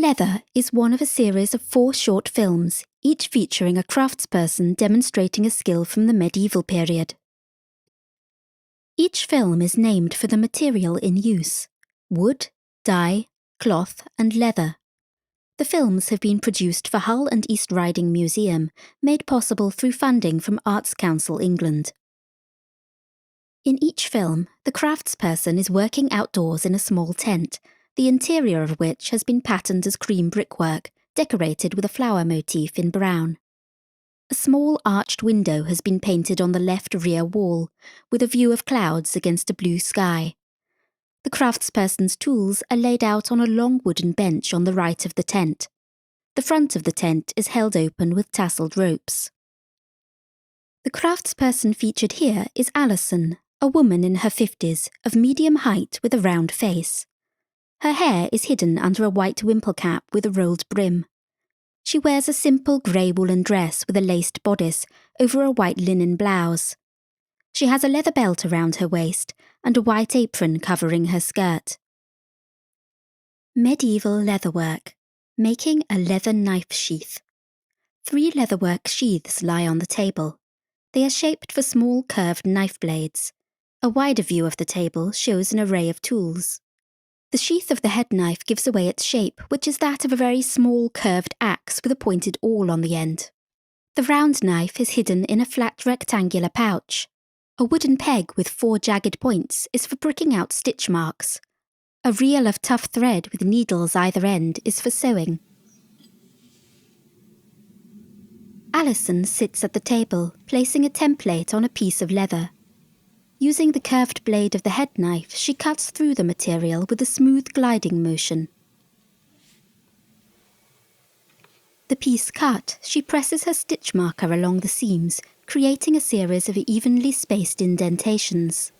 Leather is one of a series of 4 short films, each featuring a craftsperson demonstrating a skill from the medieval period. Each film is named for the material in use: wood, dye, cloth, and leather. The films have been produced for Hull and East Riding Museum, made possible through funding from Arts Council England. In each film, the craftsperson is working outdoors in a small tent, the interior of which has been patterned as cream brickwork, decorated with a flower motif in brown. A small arched window has been painted on the left rear wall, with a view of clouds against a blue sky. The craftsperson's tools are laid out on a long wooden bench on the right of the tent. The front of the tent is held open with tasselled ropes. The craftsperson featured here is Alison, a woman in her 50s, of medium height with a round face. Her hair is hidden under a white wimple cap with a rolled brim. She wears a simple grey woolen dress with a laced bodice over a white linen blouse. She has a leather belt around her waist and a white apron covering her skirt. Medieval leatherwork. Making a leather knife sheath. 3 leatherwork sheaths lie on the table. They are shaped for small curved knife blades. A wider view of the table shows an array of tools. The sheath of the head knife gives away its shape, which is that of a very small curved axe with a pointed awl on the end. The round knife is hidden in a flat rectangular pouch. A wooden peg with 4 jagged points is for pricking out stitch marks. A reel of tough thread with needles either end is for sewing. Alison sits at the table, placing a template on a piece of leather. Using the curved blade of the head knife, she cuts through the material with a smooth gliding motion. The piece cut, she presses her stitch marker along the seams, creating a series of evenly spaced indentations.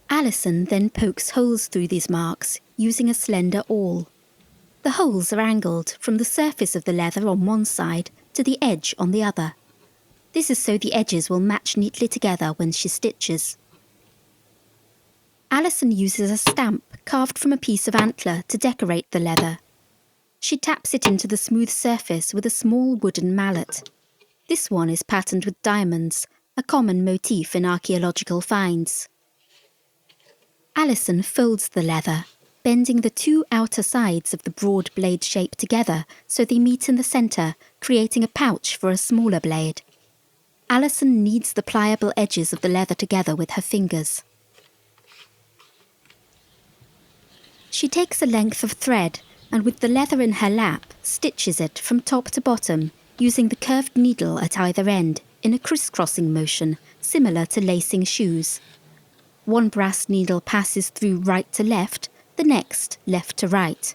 Alison then pokes holes through these marks, using a slender awl. The holes are angled from the surface of the leather on one side to the edge on the other. This is so the edges will match neatly together when she stitches. Alison uses a stamp carved from a piece of antler to decorate the leather. She taps it into the smooth surface with a small wooden mallet. This one is patterned with diamonds, a common motif in archaeological finds. Alison folds the leather, bending the 2 outer sides of the broad blade shape together so they meet in the centre, creating a pouch for a smaller blade. Alison kneads the pliable edges of the leather together with her fingers. She takes a length of thread and, with the leather in her lap, stitches it from top to bottom, using the curved needle at either end in a crisscrossing motion similar to lacing shoes. One brass needle passes through right to left, the next left to right.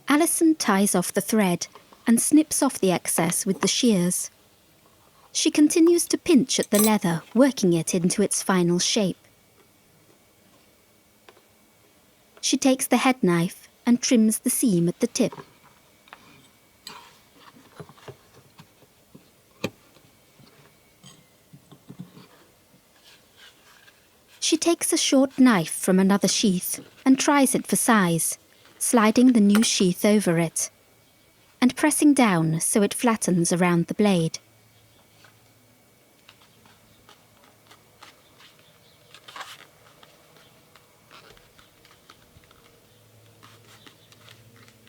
Alison ties off the thread and snips off the excess with the shears. She continues to pinch at the leather, working it into its final shape. She takes the head knife and trims the seam at the tip. She takes a short knife from another sheath and tries it for size, sliding the new sheath over it, and pressing down so it flattens around the blade.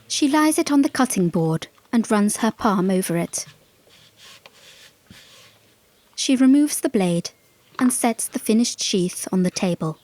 She lies it on the cutting board and runs her palm over it. She removes the blade and sets the finished sheath on the table.